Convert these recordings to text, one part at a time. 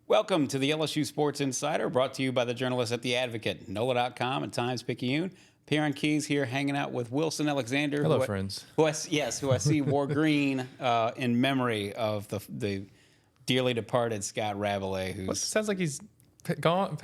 Welcome to the LSU Sports Insider, brought to you by the journalists at The Advocate, NOLA.com, and Times-Picayune. Perryn Keys here, hanging out with Wilson Alexander. Hello, friends. Who I see wore green in memory of the dearly departed Scott Rabelais. Well, sounds like he's gone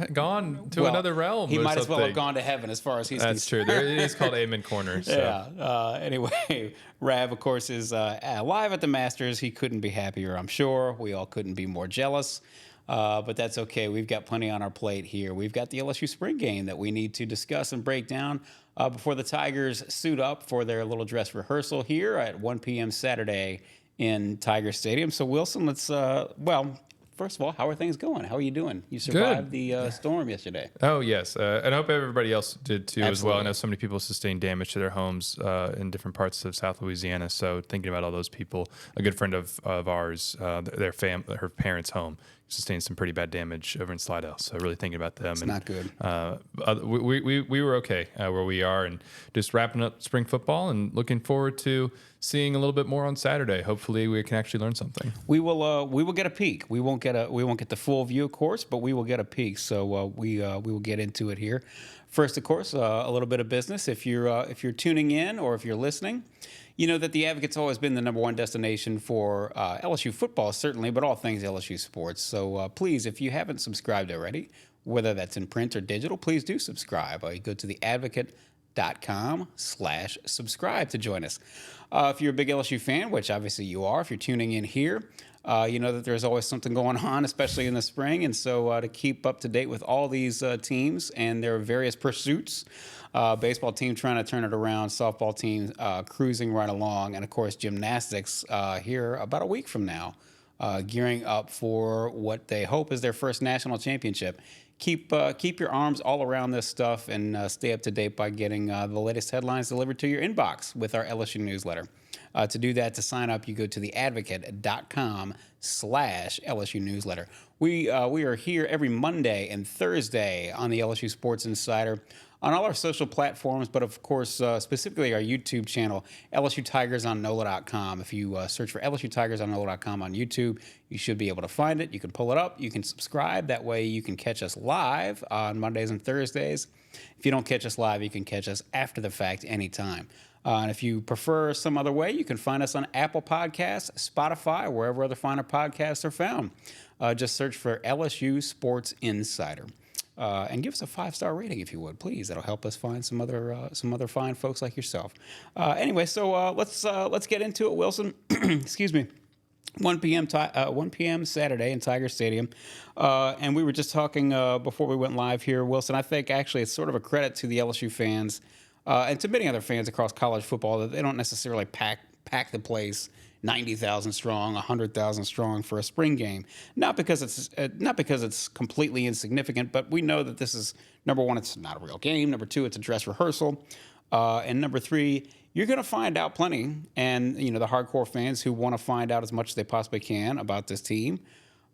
to another realm. He might something. as well have gone to heaven as far as he's That's concerned. true. It is called Amen Corner. So. Yeah. Anyway, Rav, of course, is live at the Masters. He couldn't be happier, I'm sure. We all couldn't be more jealous. But that's okay. We've got plenty on our plate here. We've got the LSU spring game that we need to discuss and break down before the Tigers suit up for their little dress rehearsal here at 1 p.m. Saturday in Tiger Stadium. So, Wilson, let's, first of all, how are things going? How are you doing? You survived the storm yesterday. Oh, yes. And I hope everybody else did, too, Absolutely. as well. I know so many people sustained damage to their homes in different parts of South Louisiana. So thinking about all those people, a good friend of ours, her parents' home, sustained some pretty bad damage over in Slidell. So really thinking about them. It's not good. We were okay where we are, and just wrapping up spring football and looking forward to seeing a little bit more on Saturday. Hopefully we can actually learn something. We will get a peek. We won't get the full view, of course, but we will get a peek. So we will get into it here. First, of course, a little bit of business. If you're tuning in or if you're listening, you know that the Advocate's always been the number one destination for LSU football, certainly, but all things LSU sports. So please, if you haven't subscribed already, whether that's in print or digital, please do subscribe. You go to theadvocate.com/subscribe to join us. If you're a big LSU fan, which obviously you are, if you're tuning in here, you know that there's always something going on, especially in the spring. And so to keep up to date with all these teams and their various pursuits, baseball team trying to turn it around, softball team cruising right along, and, of course, gymnastics here about a week from now, gearing up for what they hope is their first national championship. Keep your arms all around this stuff and stay up to date by getting the latest headlines delivered to your inbox with our LSU newsletter. To do that, to sign up, you go to theadvocate.com/LSU newsletter. We are here every Monday and Thursday on the LSU Sports Insider on all our social platforms, but of course, specifically our YouTube channel, LSU Tigers on NOLA.com. If you search for LSU Tigers on NOLA.com on YouTube, you should be able to find it. You can pull it up. You can subscribe. That way you can catch us live on Mondays and Thursdays. If you don't catch us live, you can catch us after the fact anytime. And if you prefer some other way, you can find us on Apple Podcasts, Spotify, wherever other finer podcasts are found. Just search for LSU Sports Insider. And give us a 5-star rating if you would, please. That'll help us find some other fine folks like yourself. Anyway, so let's get into it, Wilson. Excuse me. 1 p.m. Saturday in Tiger Stadium, and we were just talking before we went live here, Wilson. I think actually it's sort of a credit to the LSU fans and to many other fans across college football that they don't necessarily pack the place 90,000 strong, 100,000 strong for a spring game. Not because it's completely insignificant, but we know that this is, number one, it's not a real game. Number two, it's a dress rehearsal. And number three, you're going to find out plenty. And, you know, the hardcore fans who want to find out as much as they possibly can about this team,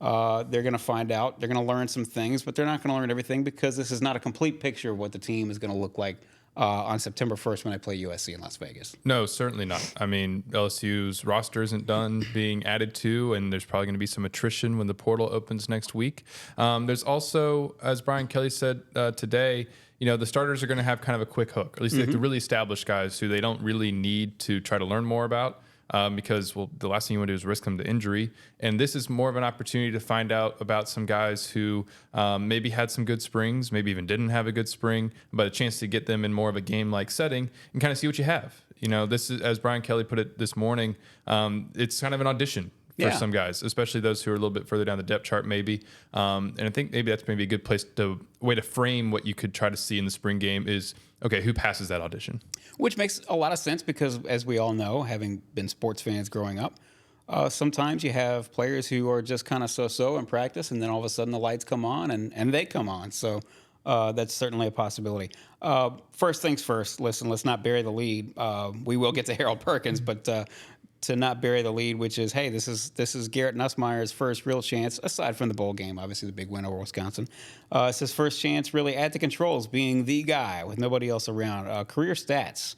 they're going to find out. They're going to learn some things, but they're not going to learn everything because this is not a complete picture of what the team is going to look like on September 1st when they play USC in Las Vegas. No, certainly not. I mean, LSU's roster isn't done being added to, and there's probably going to be some attrition when the portal opens next week. There's also, as Brian Kelly said today, you know, the starters are going to have kind of a quick hook, at least like the really established guys who they don't really need to try to learn more about. Because, well, the last thing you want to do is risk them to injury. And this is more of an opportunity to find out about some guys who maybe had some good springs, maybe even didn't have a good spring, but a chance to get them in more of a game-like setting and kind of see what you have. You know, this is, as Brian Kelly put it this morning, it's kind of an audition for some guys, especially those who are a little bit further down the depth chart maybe. And I think maybe that's maybe a good way to frame what you could try to see in the spring game is, okay, who passes that audition? Which makes a lot of sense because, as we all know, having been sports fans growing up, sometimes you have players who are just kind of so-so in practice, and then all of a sudden the lights come on and they come on. So that's certainly a possibility. First things first, listen, let's not bury the lead. We will get to Harold Perkins, but to not bury the lead, which is, hey, this is Garrett Nussmeier's first real chance, aside from the bowl game, obviously the big win over Wisconsin. It's his first chance really at the controls, being the guy with nobody else around. Career stats,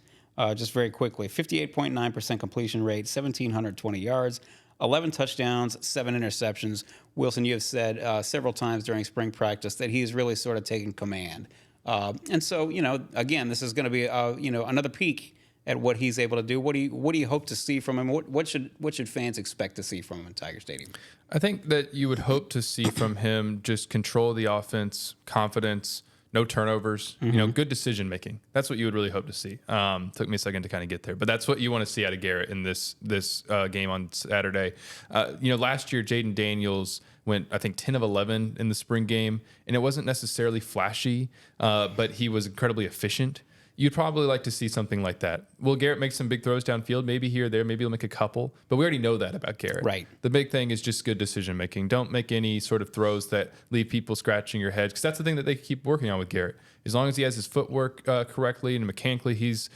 just very quickly, 58.9% completion rate, 1,720 yards, 11 touchdowns, 7 interceptions. Wilson, you have said several times during spring practice that he's really sort of taken command. And so, again, this is going to be, another peek at what he's able to do. What do you hope to see from him? What should fans expect to see from him in Tiger Stadium? I think that you would hope to see from him just control of the offense, confidence, no turnovers, good decision making. That's what you would really hope to see. Took me a second to kind of get there, but that's what you want to see out of Garrett in this game on Saturday. Last year Jardin Daniels went, I think, 10 of 11 in the spring game, and it wasn't necessarily flashy, but he was incredibly efficient. You'd probably like to see something like that. Will Garrett make some big throws downfield? Maybe here or there. Maybe he'll make a couple. But we already know that about Garrett. Right. The big thing is just good decision making. Don't make any sort of throws that leave people scratching your head, because that's the thing that they keep working on with Garrett. As long as he has his footwork correctly and mechanically, he's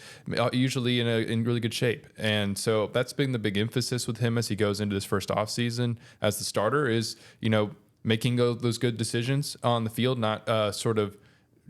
usually in really good shape. And so that's been the big emphasis with him as he goes into this first offseason as the starter is, making those good decisions on the field, not sort of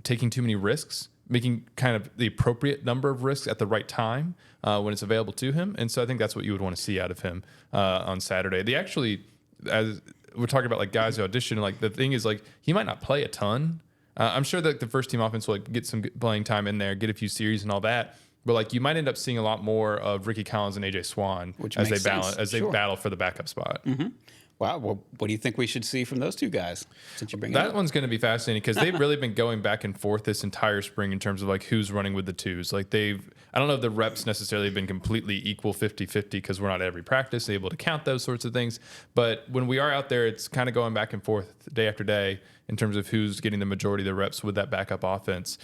taking too many risks, making kind of the appropriate number of risks at the right time when it's available to him. And so I think that's what you would want to see out of him on Saturday. They actually, as we're talking about like guys who audition, like the thing is like he might not play a ton. I'm sure that the first team offense will like get some playing time in there, get a few series and all that. But like you might end up seeing a lot more of Rickie Collins and AJ Swann as they battle for the backup spot. Mm-hmm. Wow. Well, what do you think we should see from those two guys? Since you bring that one's going to be fascinating because they've really been going back and forth this entire spring in terms of like who's running with the twos. Like I don't know if the reps necessarily have been completely equal 50-50 because we're not at every practice able to count those sorts of things. But when we are out there, it's kind of going back and forth day after day in terms of who's getting the majority of the reps with that backup offense.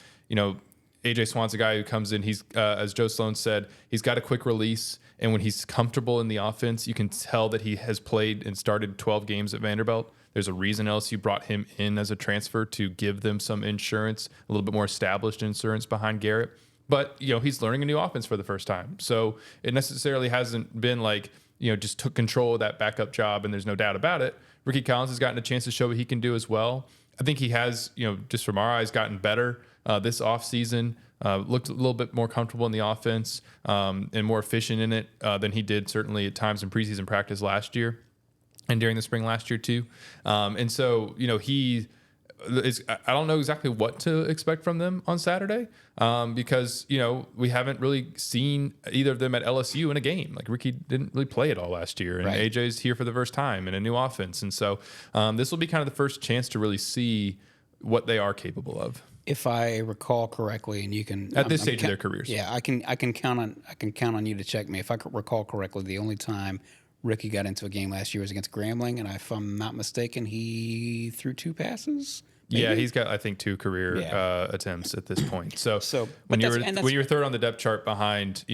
AJ Swann's a guy who comes in. He's, as Joe Sloan said, he's got a quick release. And when he's comfortable in the offense, you can tell that he has played and started 12 games at Vanderbilt. There's a reason LSU brought him in as a transfer to give them some insurance, a little bit more established insurance behind Garrett. But, he's learning a new offense for the first time. So it necessarily hasn't been like, just took control of that backup job, and there's no doubt about it. Rickie Collins has gotten a chance to show what he can do as well. I think he has, just from our eyes, gotten better this offseason. Looked a little bit more comfortable in the offense and more efficient in it than he did certainly at times in preseason practice last year and during the spring last year too. And so, he is, I don't know exactly what to expect from them on Saturday because, we haven't really seen either of them at LSU in a game. Like Rickie didn't really play it all last year, and right. AJ's here for the first time in a new offense. And so this will be kind of the first chance to really see what they are capable of. If I recall correctly, and you can at this stage of their careers, yeah, I can count on you to check me. If I recall correctly, the only time Rickie got into a game last year was against Grambling, and if I'm not mistaken, he threw 2 passes. Maybe? Yeah, he's got I think 2 career attempts at this point. So when you're third on the depth chart behind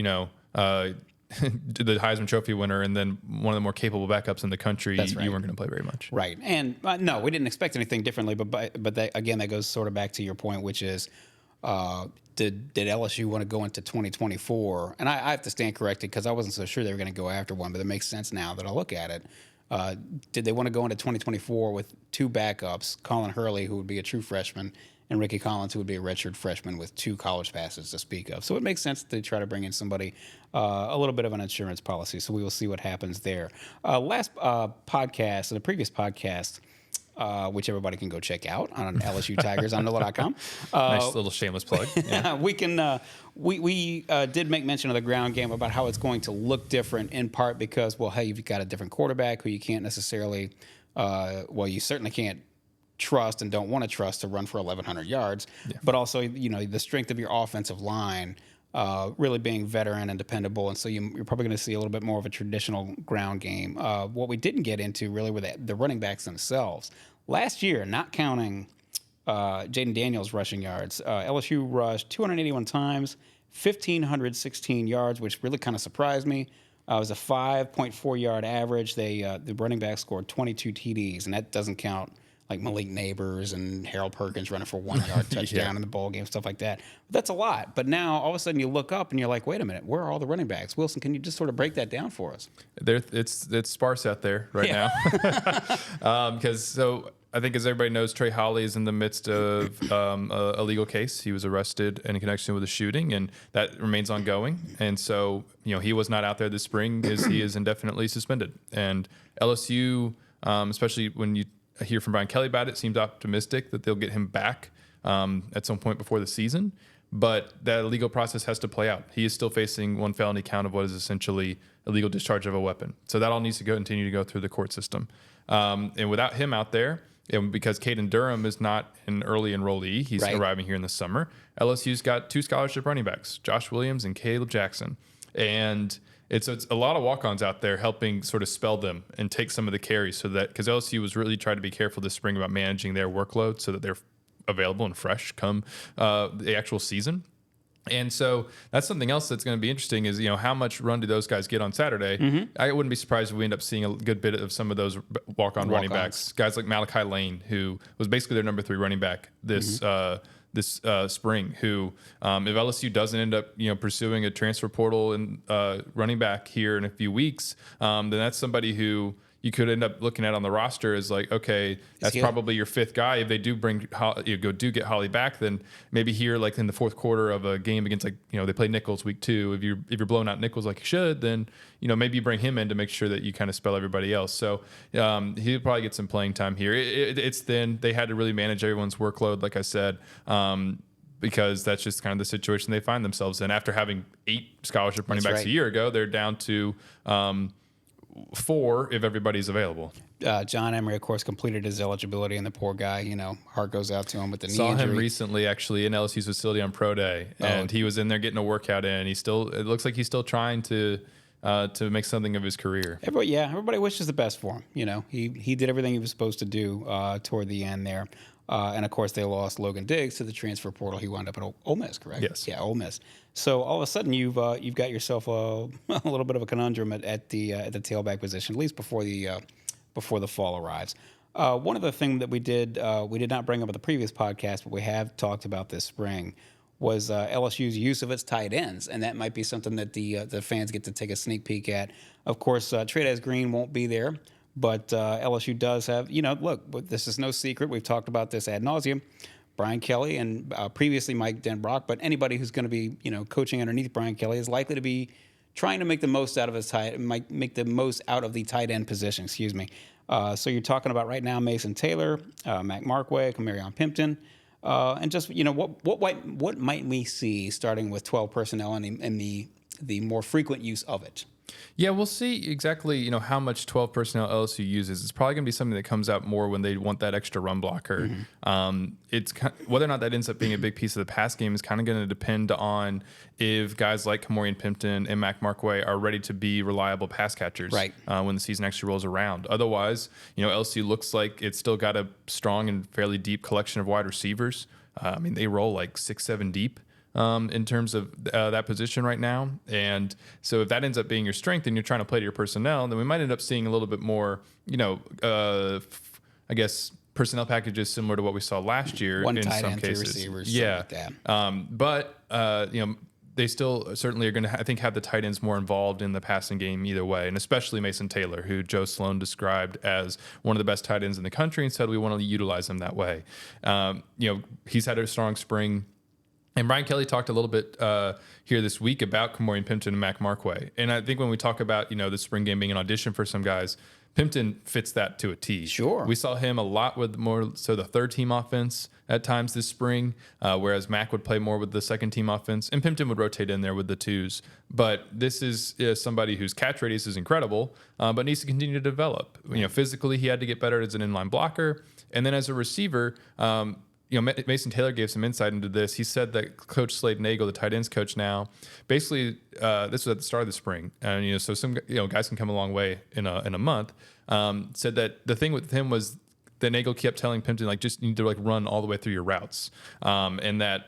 the Heisman Trophy winner and then one of the more capable backups in the country, right. You weren't going to play very much. Right. And no, we didn't expect anything differently, but that goes sort of back to your point, which is did LSU want to go into 2024? And I have to stand corrected because I wasn't so sure they were going to go after one, but it makes sense now that I look at it. Did they want to go into 2024 with 2 backups, Colin Hurley, who would be a true freshman, and Rickie Collins, who would be a redshirt freshman with 2 college passes to speak of. So it makes sense to try to bring in somebody, a little bit of an insurance policy. So we will see what happens there. Last podcast, the previous podcast, which everybody can go check out on LSU Tigers on NOLA.com. Nice little shameless plug. Yeah. We did make mention of the ground game about how it's going to look different in part because, well, hey, you've got a different quarterback who you can't necessarily, you certainly can't trust and don't want to trust to run for 1,100 yards, but also, the strength of your offensive line really being veteran and dependable. And so you're probably going to see a little bit more of a traditional ground game. What we didn't get into really were the running backs themselves. Last year, not counting Jardin Daniels' rushing yards, LSU rushed 281 times, 1,516 yards, which really kind of surprised me. It was a 5.4 yard average. The running back scored 22 TDs, and that doesn't count like Malik Neighbors and Harold Perkins running for 1 yard touchdown in the bowl game, stuff like that. But that's a lot. But now all of a sudden you look up and you're like, wait a minute, where are all the running backs? Wilson, can you just sort of break that down for us? It's sparse out there right now. Because I think, as everybody knows, Trey Holly is in the midst of a legal case. He was arrested in connection with a shooting, and that remains ongoing. And so, he was not out there this spring, as he is indefinitely suspended. And LSU, especially when you hear from Brian Kelly about it, seems optimistic that they'll get him back at some point before the season. But that legal process has to play out. He is still facing one felony count of what is essentially illegal discharge of a weapon. So that all needs to continue to go through the court system. And without him out there, and because Caden Durham is not an early enrollee, he's arriving here in the summer, LSU's got 2 scholarship running backs, Josh Williams and Caleb Jackson. And it's a lot of walk-ons out there helping sort of spell them and take some of the carries, so that, because LSU was really trying to be careful this spring about managing their workload so that they're available and fresh come the actual season. And so that's something else that's going to be interesting is, how much run do those guys get on Saturday? I wouldn't be surprised if we end up seeing a good bit of some of those walk-on running backs, guys like Malachi Lane, who was basically their number 3 running back this spring, who if LSU doesn't end up pursuing a transfer portal and running back here in a few weeks, then that's somebody who you could end up looking at on the roster as like, okay, that's probably your 5th guy. If they do get Holly back, then maybe here, like in the 4th quarter of a game against, like, they play Nichols week 2. If you're blowing out Nichols like you should, then maybe you bring him in to make sure that you kind of spell everybody else. So he'll probably get some playing time here. It's thin. They had to really manage everyone's workload, like I said. Because that's just kind of the situation they find themselves in. After having 8 scholarship running backs a year ago, they're down to 4 if everybody's available. John Emery, of course, completed his eligibility, and the poor guy, heart goes out to him with the knee injury. Saw him recently, actually, in LSU's facility on Pro Day, and he was in there getting a workout in. It looks like he's still trying to make something of his career. Everybody wishes the best for him. He did everything he was supposed to do toward the end there. And of course, they lost Logan Diggs to the transfer portal. He wound up at Ole Miss, correct? Yes. Yeah, Ole Miss. So all of a sudden, you've got yourself a little bit of a conundrum at the tailback position, at least before the fall arrives. One of the things that we did not bring up at the previous podcast, but we have talked about this spring, was LSU's use of its tight ends, and that might be something that the fans get to take a sneak peek at. Of course, Trey'Dez Green won't be there. But LSU does have, look, this is no secret. We've talked about this ad nauseum. Brian Kelly and previously Mike Denbrock, but anybody who's going to be, coaching underneath Brian Kelly is likely to be trying to make the most out of make the most out of the tight end position. Excuse me. So you're talking about right now Mason Taylor, Mac Markway, Kamarion Pimpton, and just what might we see starting with 12 personnel and the more frequent use of it. Yeah, we'll see exactly, how much 12 personnel LSU uses. It's probably going to be something that comes out more when they want that extra run blocker. It's whether or not that ends up being a big piece of the pass game is kind of going to depend on if guys like Kamarion Pimpton and Mac Markway are ready to be reliable pass catchers when the season actually rolls around. Otherwise, LSU looks like it's still got a strong and fairly deep collection of wide receivers. They roll like 6-7 deep. In terms of that position right now. And so if that ends up being your strength and you're trying to play to your personnel, then we might end up seeing a little bit more, I guess, personnel packages similar to what we saw last year in some cases. 3 receivers, like that. But they still certainly are going to, I think, have the tight ends more involved in the passing game either way, and especially Mason Taylor, who Joe Sloan described as one of the best tight ends in the country and said we want to utilize him that way. He's had a strong spring. And Brian Kelly talked a little bit here this week about Kamarion Pimpton and Mac Markway. And I think when we talk about, the spring game being an audition for some guys, Pimpton fits that to a T. Sure. We saw him a lot with the third team offense at times this spring, whereas Mac would play more with the second team offense, and Pimpton would rotate in there with the twos. But this is somebody whose catch radius is incredible, but needs to continue to develop. Physically, he had to get better as an inline blocker. And then as a receiver, Mason Taylor gave some insight into this. He said that Coach Slade Nagel, the tight ends coach now, basically this was at the start of the spring, and so some guys can come a long way in a month. Said that the thing with him was that Nagel kept telling Pimpton just need to run all the way through your routes, and that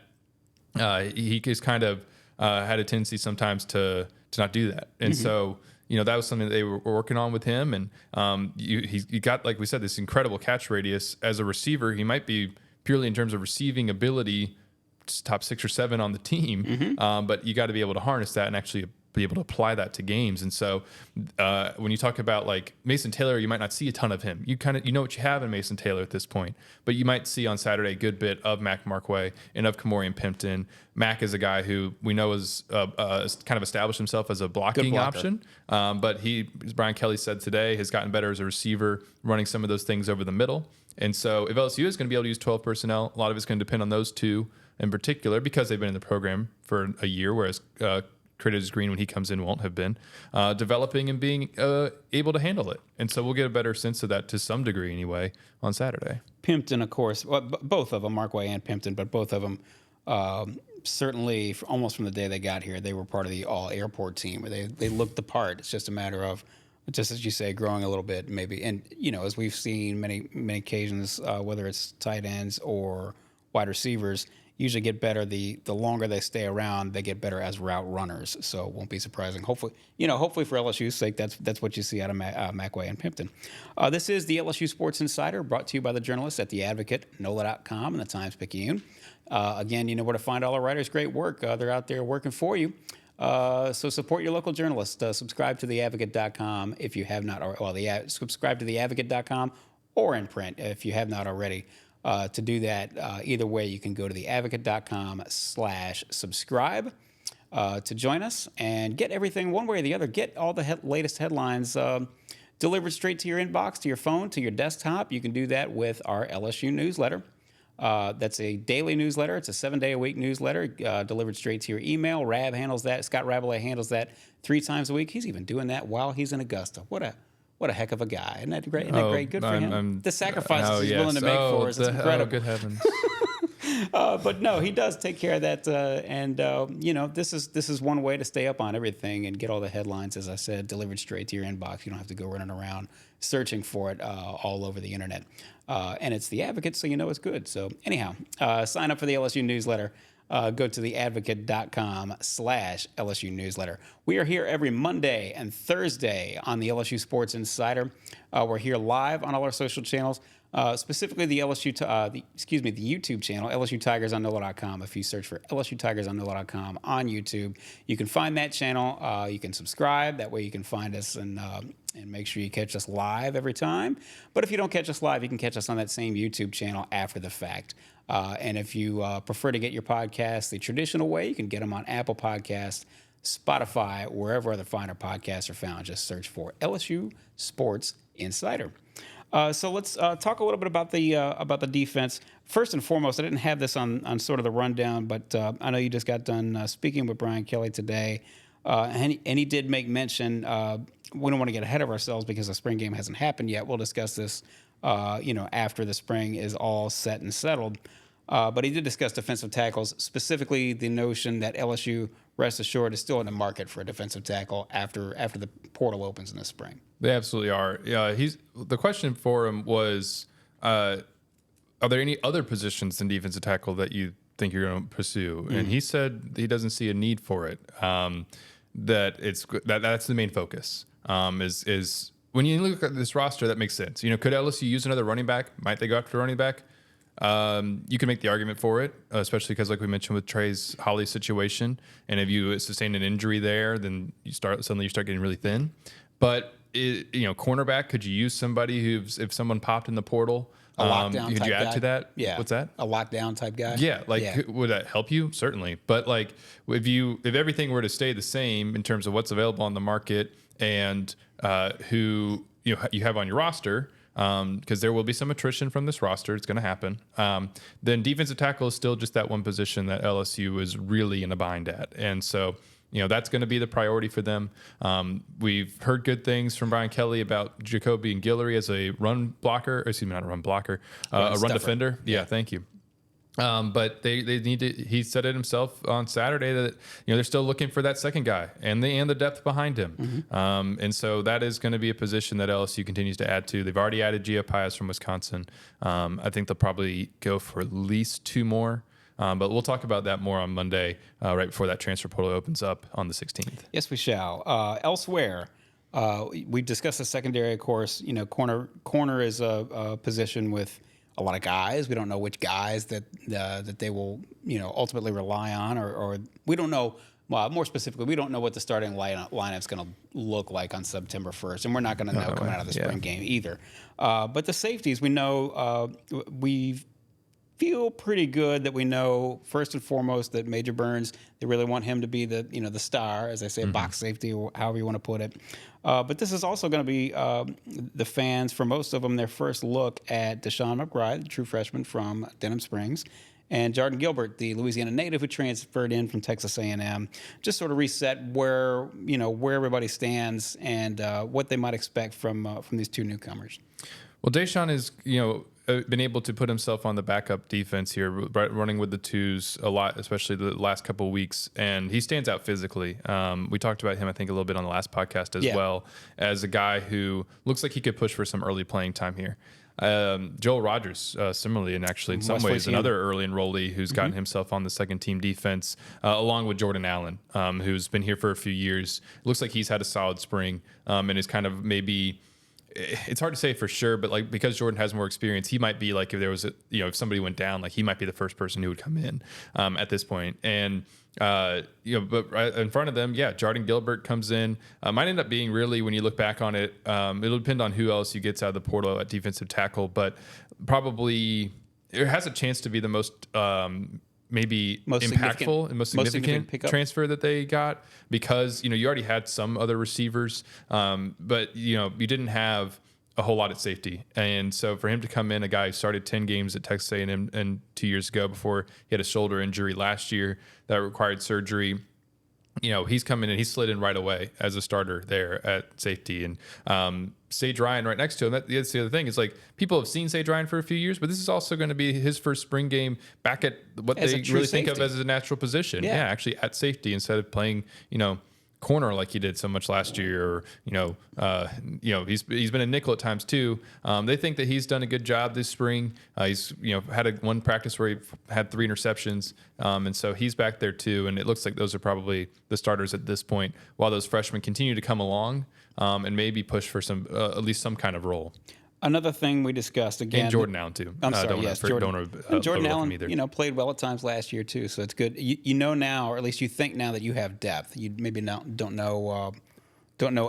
he just kind of had a tendency sometimes to not do that, and so. That was something that they were working on with him, and he got, like we said, this incredible catch radius. As a receiver, he might be purely in terms of receiving ability, top 6 or 7 on the team. But you got to be able to harness that and actually be able to apply that to games. And so when you talk about like Mason Taylor, you might not see a ton of him. You know what you have in Mason Taylor at this point, but you might see on Saturday a good bit of Mac Markway and of Kamorian Pimpton. Mac is a guy who we know is kind of established himself as a blocking option, but he, as Brian Kelly said today, has gotten better as a receiver, running some of those things over the middle. And so if LSU is going to be able to use 12 personnel, a lot of it's going to depend on those two in particular because they've been in the program for a year, whereas Curtis Green, when he comes in, won't have been developing and being able to handle it. And so we'll get a better sense of that to some degree anyway on Saturday. Pimpton, of course, well, both of them, Markway and Pimpton, but both of them certainly almost from the day they got here, they were part of the all-airport team. They looked the part. It's just a matter of, just as you say, growing a little bit maybe. And, as we've seen many occasions, whether it's tight ends or wide receivers, usually get better the longer they stay around, they get better as route runners. So it won't be surprising. Hopefully for LSU's sake, that's what you see out of Macway and Pimpton. This is the LSU Sports Insider, brought to you by the journalists at The Advocate, NOLA.com, and the Times-Picayune. Again, you know where to find all our writers' great work. They're out there working for you. So support your local journalists. Subscribe to theadvocate.com if you have not, subscribe to theadvocate.com or in print if you have not already. To do that, either way, you can go to theadvocate.com/subscribe to join us and get everything one way or the other. Get all the latest headlines delivered straight to your inbox, to your phone, to your desktop. You can do that with our LSU newsletter. That's a daily newsletter. It's a 7-day-a-week newsletter delivered straight to your email. Rab handles that. Scott Rabelais handles that 3 times a week. He's even doing that while he's in Augusta. What a heck of a guy. Isn't that great? Good for him? The sacrifices he's willing to make for us. It's incredible. Oh, good heavens. But no, he does take care of that. And this is one way to stay up on everything and get all the headlines, as I said, delivered straight to your inbox. You don't have to go running around searching for it all over the internet. And it's The Advocate, so you know it's good. So anyhow, sign up for the LSU newsletter. Go to theadvocate.com/LSU newsletter. We are here every Monday and Thursday on the LSU Sports Insider. We're here live on all our social channels, specifically the YouTube channel, LSU Tigers on NOLA.com. If you search for LSU Tigers on NOLA.com on YouTube, you can find that channel. You can subscribe. That way you can find us and make sure you catch us live every time. But if you don't catch us live, you can catch us on that same YouTube channel after the fact. And if you prefer to get your podcasts the traditional way, you can get them on Apple Podcasts, Spotify, wherever other finer podcasts are found. Just search for LSU Sports Insider. So let's talk a little bit about the defense. First and foremost, I didn't have this on sort of the rundown, but I know you just got done speaking with Brian Kelly today, and he did make mention. We don't want to get ahead of ourselves because the spring game hasn't happened yet. We'll discuss this, after the spring is all set and settled. But he did discuss defensive tackles, specifically the notion that LSU, rest assured, is still in the market for a defensive tackle after the portal opens in the spring. They absolutely are. Yeah, the question for him was, are there any other positions in defensive tackle that you think you're going to pursue? Mm-hmm. And he said he doesn't see a need for it. That's the main focus. Is when you look at this roster, that makes sense. Could LSU use another running back? Might they go after a running back? You can make the argument for it, especially because, like we mentioned with Trey's Holly situation, and if you sustain an injury there, then you start getting really thin. But cornerback, could you use somebody if someone popped in the portal? A lockdown could type you add guy? to that? Yeah. What's that? A lockdown type guy? Yeah. Would that help you? Certainly. But if everything were to stay the same in terms of what's available on the market and who you have on your roster, because there will be some attrition from this roster, it's going to happen. Then defensive tackle is still just that one position that LSU is really in a bind at, and so. That's going to be the priority for them. We've heard good things from Brian Kelly about Jacoby and Guillory as a run blocker. Excuse me, not a run blocker, a run defender. Yeah, thank you. But they need to. He said it himself on Saturday that they're still looking for that second guy and the depth behind him. Mm-hmm. And so that is going to be a position that LSU continues to add to. They've already added Gio Pius from Wisconsin. I think they'll probably go for at least 2 more. But we'll talk about that more on Monday, right before that transfer portal opens up on the 16th. Yes, we shall. Elsewhere, we've discussed the secondary, of course. Corner is a position with a lot of guys. We don't know which guys that they will ultimately rely on, or we don't know well, more specifically, we don't know what the starting lineup's going to look like on September 1st, and we're not going to know coming out of the spring game either. But the safeties, we know we feel pretty good that we know first and foremost that Major Burns, they really want him to be the the star, as I say, box safety or however you want to put it. But this is also going to be the fans, for most of them, their first look at Dashawn McBryde, the true freshman from Denham Springs, and Jardin Gilbert, the Louisiana native who transferred in from Texas A&M. Just sort of reset where everybody stands and what they might expect from these two newcomers. Well, Dashawn is been able to put himself on the backup defense here, running with the twos a lot, especially the last couple of weeks, and he stands out physically. We talked about him, I think, a little bit on the last podcast as well, as a guy who looks like he could push for some early playing time here. Joel Rogers, similarly, and actually in some ways another early enrollee who's gotten himself on the second team defense, along with Jordan Allen, who's been here for a few years. Looks like he's had a solid spring, and is kind of maybe. It's hard to say for sure, but like because Jordan has more experience, he might be like if there was if somebody went down, like he might be the first person who would come in at this point. And but right in front of them, Jardin Gilbert comes in. Might end up being really, when you look back on it, it'll depend on who else you gets out of the portal at defensive tackle, but probably it has a chance to be the most maybe most impactful and most significant transfer that they got, because you already had some other receivers, but you didn't have a whole lot at safety, and so for him to come in, a guy who started 10 games at Texas A&M and 2 years ago before he had a shoulder injury last year that required surgery. He's come in and he slid in right away as a starter there at safety, and Sage Ryan right next to him. That's the other thing. Is like people have seen Sage Ryan for a few years, but this is also going to be his first spring game back at what they really think of as a natural position. Yeah, actually at safety instead of playing, corner like he did so much last year, or he's been a nickel at times too. They think that he's done a good job this spring. He's had one practice where he had 3 interceptions, and so he's back there too. And it looks like those are probably the starters at this point, while those freshmen continue to come along and maybe push for some at least some kind of role. Another thing we discussed again, and Jordan Allen too. I'm sorry, Jordan Allen, played well at times last year too, so it's good. You know now, or at least you think now, that you have depth. You maybe don't know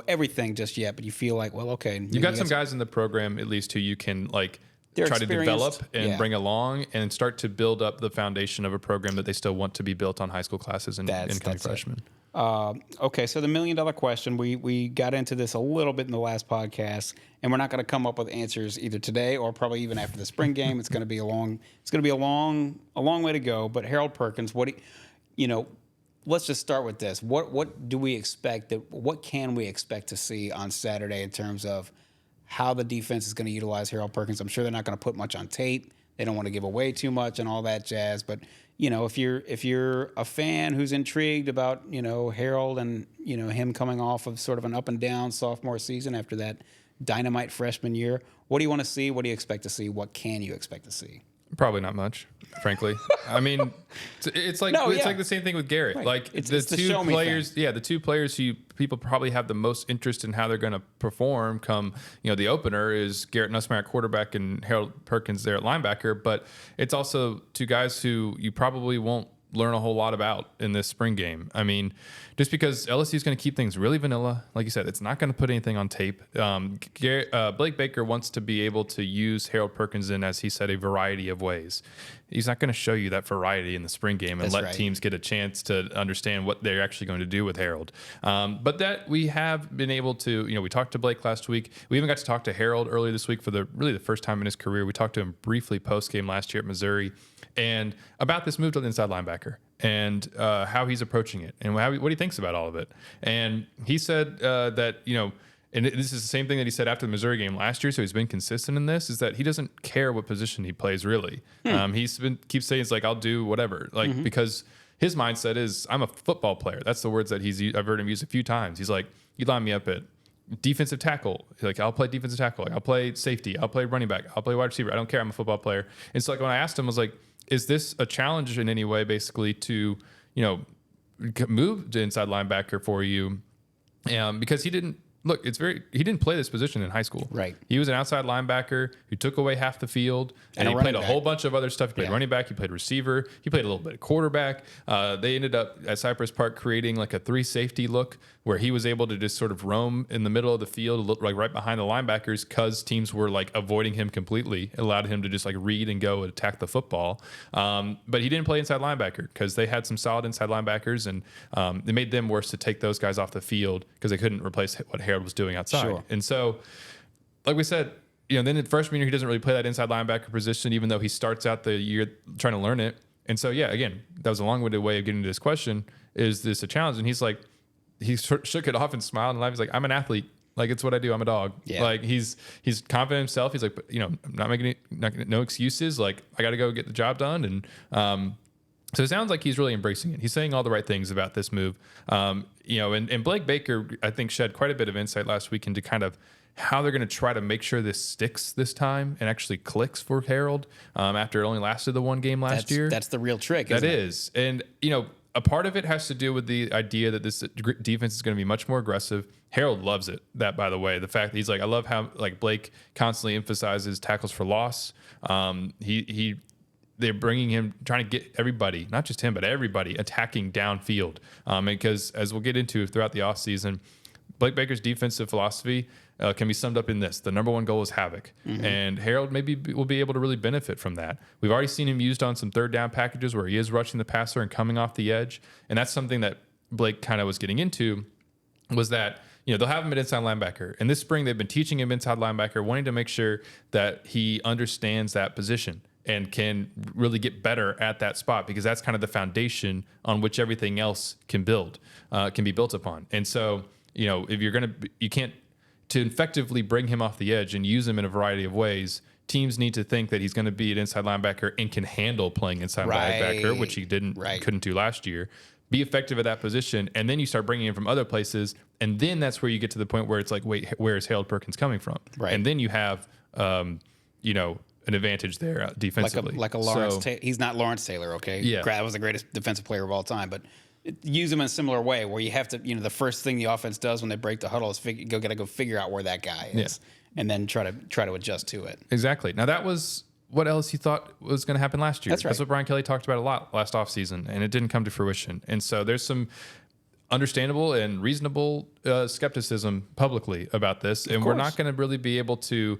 everything just yet, but you feel like, well, okay, you got some guys in the program at least who you can try to develop and bring along and start to build up the foundation of a program that they still want to be built on high school classes and incoming freshmen. Okay, so the $1 million question, we got into this a little bit in the last podcast, and we're not going to come up with answers either today or probably even after the spring game. It's going to be a long way to go. But Harold Perkins, let's just start with this. What do we expect? What can we expect to see on Saturday in terms of how the defense is going to utilize Harold Perkins? I'm sure they're not going to put much on tape. They don't want to give away too much and all that jazz, but if you're a fan who's intrigued about Harold and him coming off of sort of an up and down sophomore season after that dynamite freshman year, what do you want to see? What do you expect to see? What can you expect to see? Probably not much, frankly. I mean, it's like the same thing with Garrett. Right. Like it's the two players, the two players who people probably have the most interest in how they're going to perform come, the opener is Garrett Nussmeier at quarterback and Harold Perkins there at linebacker, but it's also two guys who you probably won't learn a whole lot about in this spring game. I mean, just because LSU is going to keep things really vanilla. Like you said, it's not going to put anything on tape. Blake Baker wants to be able to use Harold Perkins in, as he said, a variety of ways. He's not going to show you that variety in the spring game and let teams get a chance to understand what they're actually going to do with Harold. But that we have been able to, we talked to Blake last week. We even got to talk to Harold earlier this week for the first time in his career. We talked to him briefly post-game last year at Missouri and about this move to the inside linebacker and how he's approaching it and what he thinks about all of it. And he said that, and this is the same thing that he said after the Missouri game last year, so he's been consistent in this, is that he doesn't care what position he plays, really. Keeps saying, it's like, I'll do whatever, because his mindset is, I'm a football player. That's the words that I've heard him use a few times. He's like, you line me up at defensive tackle. Like, I'll play defensive tackle. Like, I'll play safety. I'll play running back. I'll play wide receiver. I don't care. I'm a football player. And so, like, when I asked him, I was like, is this a challenge in any way, basically, to, move to inside linebacker for you? Because he didn't look, he didn't play this position in high school. Right. He was an outside linebacker who took away half the field, and he played a whole bunch of other stuff. He played running back, he played receiver, he played a little bit of quarterback. They ended up at Cypress Park creating like a 3 safety look where he was able to just sort of roam in the middle of the field, look like right behind the linebackers, because teams were like avoiding him completely. It allowed him to just like read and go and attack the football. But he didn't play inside linebacker because they had some solid inside linebackers, and it made them worse to take those guys off the field because they couldn't replace what Harold was doing outside. Sure. And so, like we said, then in freshman year, he doesn't really play that inside linebacker position, even though he starts out the year trying to learn it. And so, yeah, again, that was a long-winded way of getting to this question. Is this a challenge? And he's like, he shook it off and smiled and laughed. He's like, I'm an athlete. Like, it's what I do. I'm a dog. Yeah. Like, he's confident in himself. He's like, but, I'm not making no excuses. Like, I got to go get the job done. And so it sounds like he's really embracing it. He's saying all the right things about this move. And Blake Baker, I think, shed quite a bit of insight last week into kind of how they're going to try to make sure this sticks this time and actually clicks for Harold after it only lasted the one game last year. That's the real trick, isn't it? And, a part of it has to do with the idea that this defense is going to be much more aggressive. Harold loves it. That, by the way, the fact that he's like, I love how like Blake constantly emphasizes tackles for loss. They're bringing him, trying to get everybody, not just him, but everybody attacking downfield. Because as we'll get into throughout the offseason, Blake Baker's defensive philosophy can be summed up in this. The number one goal is havoc. Mm-hmm. And Harold maybe will be able to really benefit from that. We've already seen him used on some third down packages where he is rushing the passer and coming off the edge. And that's something that Blake kind of was getting into, was that, they'll have him at inside linebacker. And this spring, they've been teaching him inside linebacker, wanting to make sure that he understands that position and can really get better at that spot, because that's kind of the foundation on which everything else can be built upon. And so, if you're going to effectively bring him off the edge and use him in a variety of ways, teams need to think that he's going to be an inside linebacker and can handle playing inside linebacker, which he couldn't do last year. Be effective at that position, and then you start bringing him from other places, and then that's where you get to the point where it's like, wait, where is Harold Perkins coming from? Right. And then you have, an advantage there defensively. Like a Lawrence Taylor. He's not Lawrence Taylor, okay? Yeah. That was the greatest defensive player of all time, but use him in a similar way where you have to, the first thing the offense does when they break the huddle is go figure out where that guy is, and then try to adjust to it. Exactly. Now that was what LSU thought was going to happen last year. That's right. That's what Brian Kelly talked about a lot last offseason, and it didn't come to fruition. And so there's some understandable and reasonable skepticism publicly about this, and we're not going to really be able to.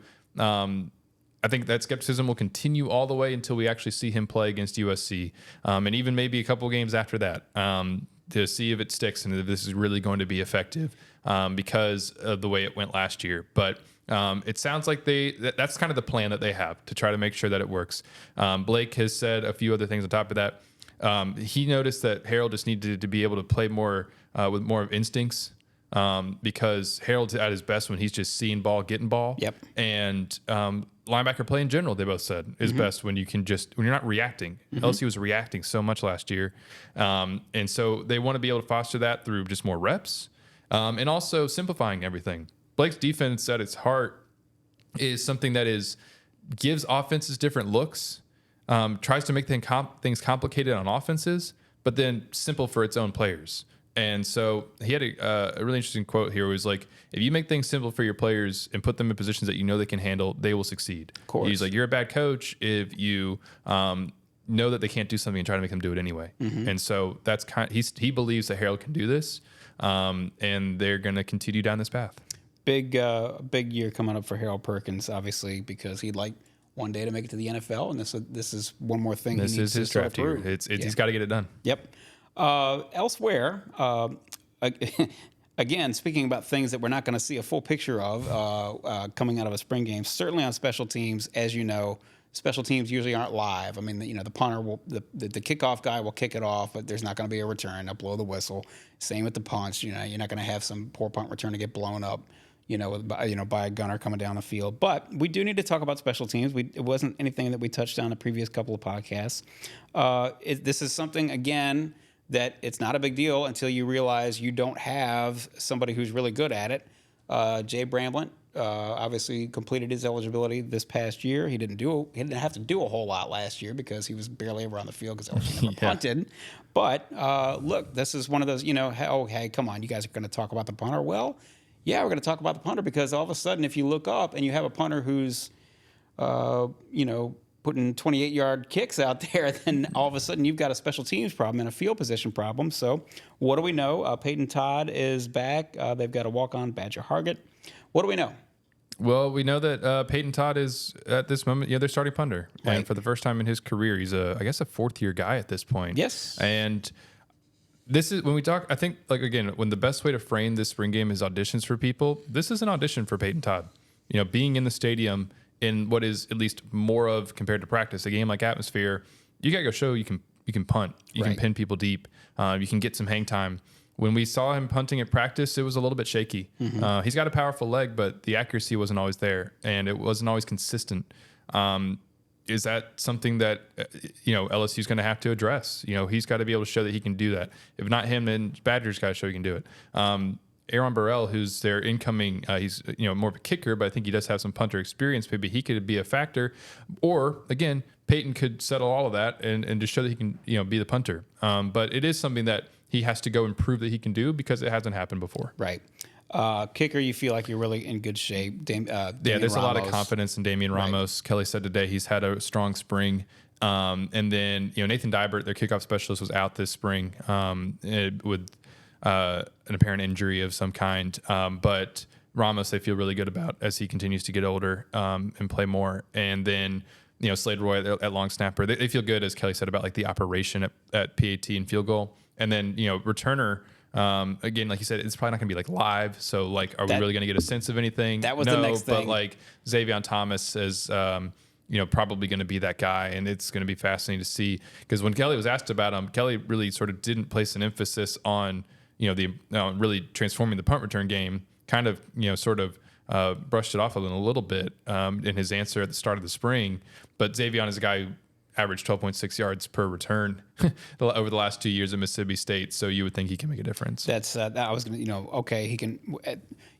I think that skepticism will continue all the way until we actually see him play against USC, and even maybe a couple games after that, to see if it sticks and if this is really going to be effective, because of the way it went last year. But it sounds like that's kind of the plan that they have to try to make sure that it works. Blake has said a few other things on top of that. He noticed that Harold just needed to be able to play more with more of instincts. Because Harold's at his best when he's just seeing ball, getting ball. Yep. And linebacker play in general, they both said, is best when when you're not reacting. LSU was reacting so much last year. And so they want to be able to foster that through just more reps, and also simplifying everything. Blake's defense at its heart is something that gives offenses different looks, tries to make things complicated on offenses, but then simple for its own players. And so he had a really interesting quote here. It was like, if you make things simple for your players and put them in positions that they can handle, they will succeed. Of course. He's like, you're a bad coach if you know that they can't do something and try to make them do it anyway. And so that's he believes that Harold can do this, and they're going to continue down this path. Big year coming up for Harold Perkins, obviously, because he'd like one day to make it to the NFL, and this is one more thing. This is his draft year. He's got to get it done. Yep. Elsewhere, again, speaking about things that we're not going to see a full picture of coming out of a spring game, certainly on special teams, as you know, special teams usually aren't live. I mean, the punter the kickoff guy will kick it off, but there's not going to be a return. They'll blow the whistle. Same with the punts. You're not going to have some poor punt return to get blown up, by a gunner coming down the field. But we do need to talk about special teams. It wasn't anything that we touched on the previous couple of podcasts. This is something, again, that it's not a big deal until you realize you don't have somebody who's really good at it. Jay Bramblett obviously completed his eligibility this past year. He didn't have to do a whole lot last year because he was barely ever on the field because LSU never punted. But look, this is one of those, hey, come on, you guys are going to talk about the punter. Well, Yeah, we're going to talk about the punter because all of a sudden, if you look up and you have a punter who's, putting 28-yard kicks out there, then all of a sudden you've got a special teams problem and a field position problem. So what do we know? Peyton Todd is back. They've got a walk-on Badger Hargett. What do we know? Well, we know that Peyton Todd is at this moment, their starting punter, Right. and for the first time in his career, he's I guess a fourth-year guy at this point. Yes. And this is when we talk. I think, like, again, when the best way to frame this spring game is auditions for people. This is an audition for Peyton Todd. Being in the stadium in what is at least more of, compared to practice, a game like atmosphere, you got to go show you can punt, you Right. can pin people deep, you can get some hang time. When we saw him punting at practice, it was a little bit shaky. Mm-hmm. He's got a powerful leg, but the accuracy wasn't always there, and it wasn't always consistent. Is that something that LSU's going to have to address? He's got to be able to show that he can do that. If not him, then Badger's got to show he can do it. Aaron Burrell, who's their incoming, he's more of a kicker, but I think he does have some punter experience. Maybe he could be a factor, or again, Peyton could settle all of that and just show that he can be the punter. But it is something that he has to go and prove that he can do because it hasn't happened before. Right. Kicker, you feel like you're really in good shape. There's a lot of confidence in Damian Ramos. Kelly said today he's had a strong spring. And then Nathan Dybert, their kickoff specialist, was out this spring with an apparent injury of some kind. But Ramos, they feel really good about as he continues to get older and play more. And then Slade Roy at long snapper, they feel good, as Kelly said, about like the operation at PAT and field goal. And then returner. Again, like you said, it's probably not going to be like live. So like, are we really going to get a sense of anything? That was the next thing. But like Zavion Thomas is, probably going to be that guy, and it's going to be fascinating to see, because when Kelly was asked about him, Kelly really sort of didn't place an emphasis on really transforming the punt return game. Kind of brushed it off a little bit in his answer at the start of the spring. But Zavion is a guy who averaged 12.6 yards per return over the last 2 years at Mississippi State. So you would think he can make a difference. That's I was going to, okay, he can.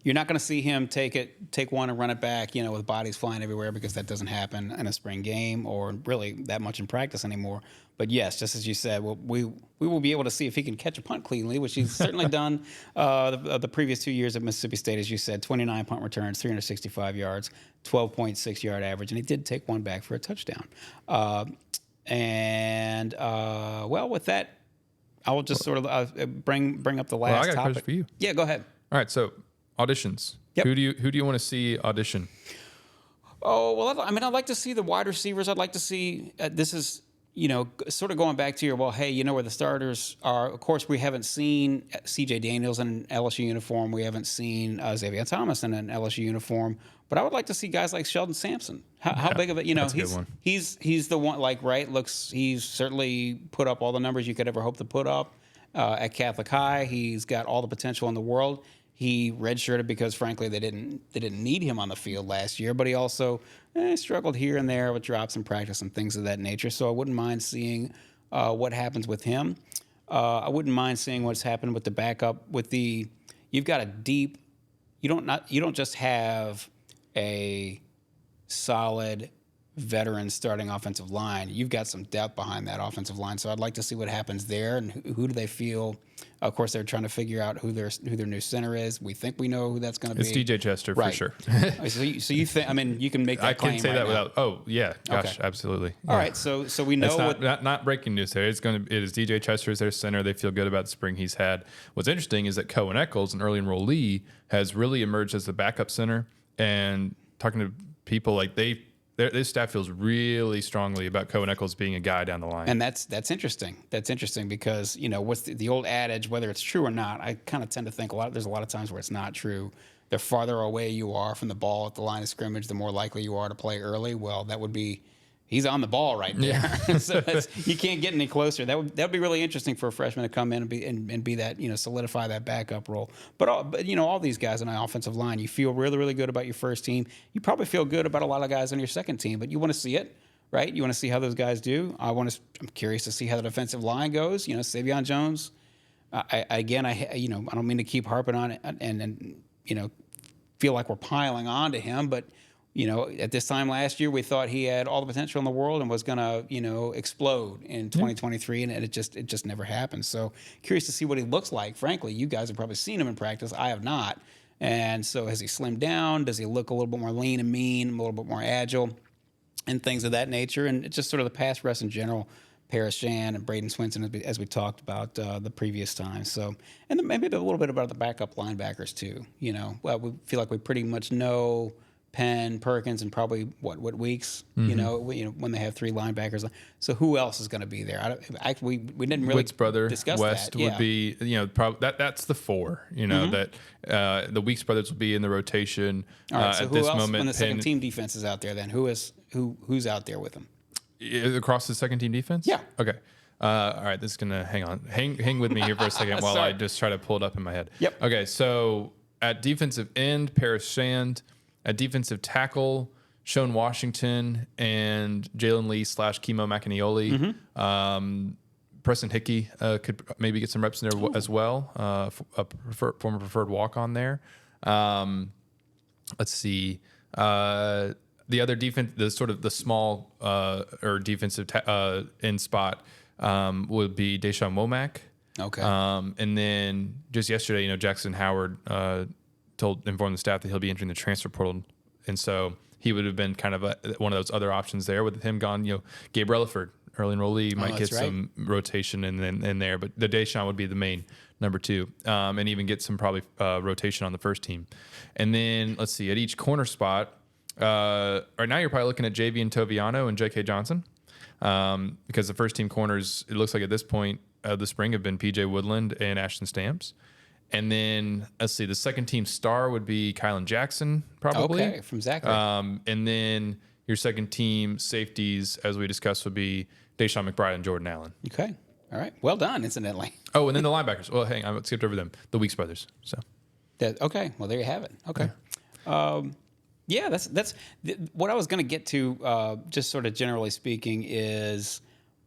You're not going to see him take one and run it back, with bodies flying everywhere, because that doesn't happen in a spring game or really that much in practice anymore. But yes, just as you said, we will be able to see if he can catch a punt cleanly, which he's certainly done the previous 2 years at Mississippi State, as you said, 29 punt returns, 365 yards, 12.6 yard average, and he did take one back for a touchdown. With that, I will just sort of bring up the last I got topic. a question for you. Yeah, go ahead. All right, so auditions. Yep. Who do you want to see audition? Oh, well, I'd like to see the wide receivers. I'd like to see this is, sort of going back to your, where the starters are. Of course, we haven't seen C.J. Daniels in an LSU uniform. We haven't seen Zavion Thomas in an LSU uniform. But I would like to see guys like Sheldon Sampson. How big of it, that's a good one. He's the one, he's certainly put up all the numbers you could ever hope to put up at Catholic High. He's got all the potential in the world. He redshirted because, frankly, they didn't need him on the field last year. But he also struggled here and there with drops in practice and things of that nature. So I wouldn't mind seeing what happens with him. I wouldn't mind seeing what's happened with the backup. You've got a deep. You don't just have a solid veteran starting offensive line. You've got some depth behind that offensive line. So I'd like to see what happens there, and who do they feel. Of course, they're trying to figure out who their new center is. We think we know who that's going to be. It's DJ Chester, right. for sure. So you think? You can make that claim. I can say right that now. without. Oh yeah, gosh, Okay. absolutely. All Yeah. right, so we know It's not breaking news there. It is DJ Chester is their center. They feel good about the spring he's had. What's interesting is that Cohen Eccles, an early enrollee, has really emerged as the backup center. And talking to people, like their staff feels really strongly about Cohen Eccles being a guy down the line. And that's interesting. That's interesting because, what's the old adage, whether it's true or not, I kind of tend to think there's a lot of times where it's not true. The farther away you are from the ball at the line of scrimmage, the more likely you are to play early. Well, that would be, he's on the ball right there. Yeah. So you can't get any closer. That would be really interesting for a freshman to come in and be that, solidify that backup role. But all these guys on the offensive line, you feel really, really good about your first team. You probably feel good about a lot of guys on your second team, but you want to see it, right? You want to see how those guys do. I'm curious to see how the defensive line goes. Savion Jones. I don't mean to keep harping on it and feel like we're piling on to him, but at this time last year, we thought he had all the potential in the world and was going to, explode in 2023, and it just never happened. So curious to see what he looks like. Frankly, you guys have probably seen him in practice. I have not. And so has he slimmed down? Does he look a little bit more lean and mean, a little bit more agile, and things of that nature? And it's just sort of the pass rush in general. Perryn and Braden Swinson, as we talked about the previous time. So, and then maybe a little bit about the backup linebackers too. Well, we feel like we pretty much know Penn, Perkins, and probably what weeks. When they have 3 linebackers. So who else is going to be there? We didn't really Witt's brother discuss West that. would be that's the 4. That the Weeks brothers will be in the rotation. All right. So at who this else moment, when the second team defense is out there? Then who's out there with them? Across the second team defense? Yeah. Okay. All right. This is gonna hang with me here for a second while I just try to pull it up in my head. Yep. Okay. So at defensive end, Perryn. At defensive tackle, Sean Washington and Jalen Lee / Kimo Macanioli. Preston Hickey could maybe get some reps in there as well. Former preferred walk-on there. Let's see. The other defense, the small or defensive end spot would be Dashawn Womack. Okay. And then just yesterday, Jackson Howard informed the staff that he'll be entering the transfer portal, and so he would have been kind of one of those other options there. With him gone, Gabe Relaford, early enrollee, might get some rotation in there, but the Dashawn would be the main number 2, and even get some probably rotation on the first team. And then let's see, at each corner spot, right now you're probably looking at Zavion Thomas and J.K. Johnson, because the first team corners, it looks like at this point of the spring, have been P.J. Woodland and Ashton Stamps. And then let's see, the second team star would be Kylan Jackson, probably. Okay, from Zachary. And then your second team safeties, as we discussed, would be Dashawn McBryde and Jordan Allen. Okay. All right. Well done, incidentally. Oh, and then the linebackers. Well, hang on, I skipped over them. The Weeks brothers. So. Okay. Well, there you have it. Okay. Yeah. That's what I was going to get to. Just sort of generally speaking, is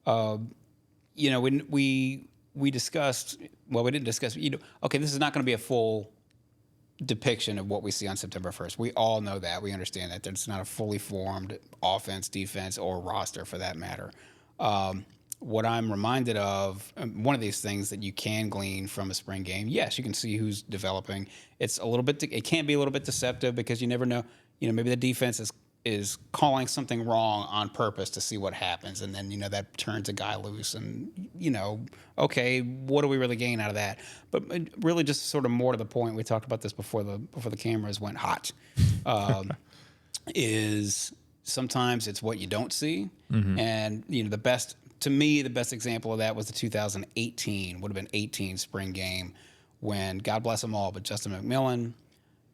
when we discussed. Well, we didn't discuss. Okay, this is not going to be a full depiction of what we see on September 1st. We all know that. We understand that. It's not a fully formed offense, defense, or roster for that matter. What I'm reminded of, one of these things that you can glean from a spring game, yes, you can see who's developing. It's a little bit. It can be a little bit deceptive because you never know. Maybe the defense is calling something wrong on purpose to see what happens, and then that turns a guy loose, and okay, what do we really gain out of that? But really, just sort of more to the point, we talked about this before the cameras went hot. Is sometimes it's what you don't see, and the best example of that was the 2018 would have been 18 spring game when, God bless them all, but Justin McMillan,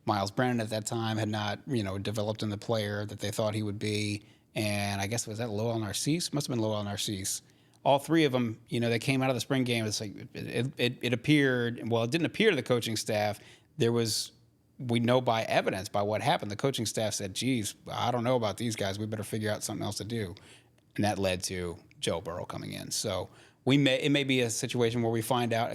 Miles Brennan at that time had not, developed in the player that they thought he would be. And I guess, was that Lowell Narcisse? Must have been Lowell Narcisse. All 3 of them, they came out of the spring game. It's like, it appeared, well, it didn't appear to the coaching staff. We know by evidence, by what happened, the coaching staff said, geez, I don't know about these guys. We better figure out something else to do. And that led to Joe Burrow coming in. So it may be a situation where we find out,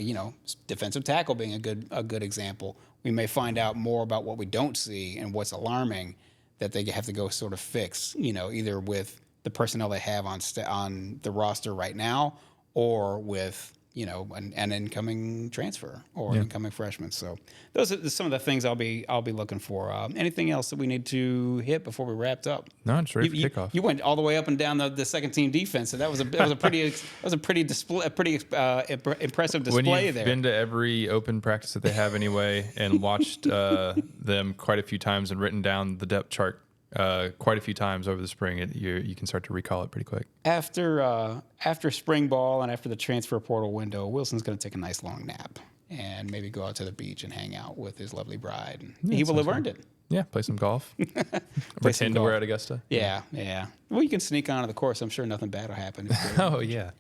defensive tackle being a good example. We may find out more about what we don't see and what's alarming that they have to go sort of fix, either with the personnel they have on the roster right now or with, an incoming transfer or an incoming freshman. So those are some of the things I'll be looking for. Anything else that we need to hit before we wrapped up? No, I'm just ready for kickoff. You went all the way up and down the second team defense, so that was a pretty impressive display when you've there. Been to every open practice that they have anyway, and watched them quite a few times and written down the depth chart quite a few times over the spring, you can start to recall it pretty quick. After spring ball and after the transfer portal window, Wilson's going to take a nice long nap and maybe go out to the beach and hang out with his lovely bride. And he will have earned it. Yeah, play some golf. Pretend to wear at Augusta. Yeah. Well, you can sneak onto the course. I'm sure nothing bad will happen. Oh yeah.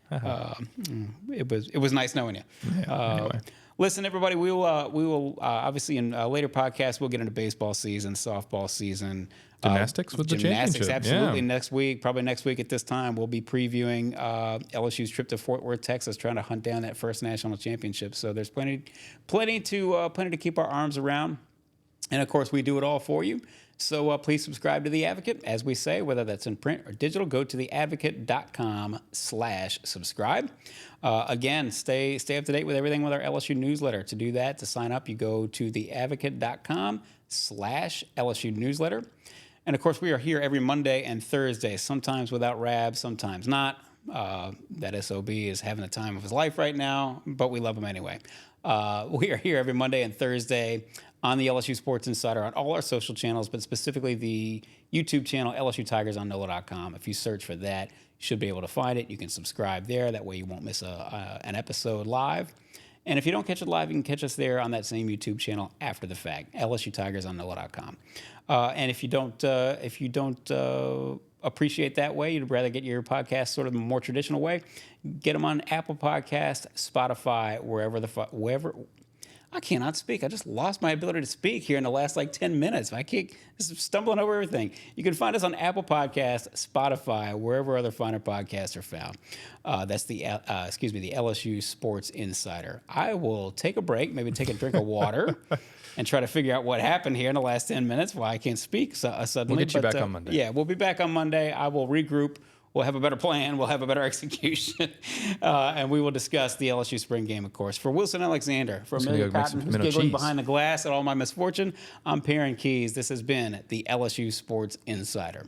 It was nice knowing you. Yeah, anyway. Listen, everybody, we will obviously in later podcasts we'll get into baseball season, softball season. Gymnastics with the championship. Absolutely. Yeah. Next week at this time, we'll be previewing LSU's trip to Fort Worth, Texas, trying to hunt down that first national championship. So there's plenty to keep our arms around. And of course, we do it all for you. So please subscribe to The Advocate. As we say, whether that's in print or digital, go to theadvocate.com/subscribe. Again, stay up to date with everything with our LSU newsletter. To do that, to sign up, you go to theadvocate.com/LSU newsletter. And of course, we are here every Monday and Thursday, sometimes without Rab, sometimes not. That SOB is having the time of his life right now, but we love him anyway. We are here every Monday and Thursday on the LSU Sports Insider on all our social channels, but specifically the YouTube channel, LSU Tigers on NOLA.com. If you search for that, you should be able to find it. You can subscribe there. That way you won't miss an episode live. And if you don't catch it live, you can catch us there on that same YouTube channel after the fact, LSU Tigers on NOLA.com. And if you don't appreciate that way, you'd rather get your podcast sort of the more traditional way, get them on Apple Podcast, Spotify, wherever. I cannot speak. I just lost my ability to speak here in the last 10 minutes. I keep just stumbling over everything. You can find us on Apple Podcasts, Spotify, wherever other finer podcasts are found. That's the LSU Sports Insider. I will take a break, maybe take a drink of water, and try to figure out what happened here in the last 10 minutes. Why I can't speak suddenly. We'll get you back on Monday. Yeah, we'll be back on Monday. I will regroup. We'll have a better plan. We'll have a better execution. And we will discuss the LSU spring game, of course. For Wilson Alexander, for Amelia Cotton, who's giggling behind the glass at all my misfortune, I'm Perryn Keys. This has been the LSU Sports Insider.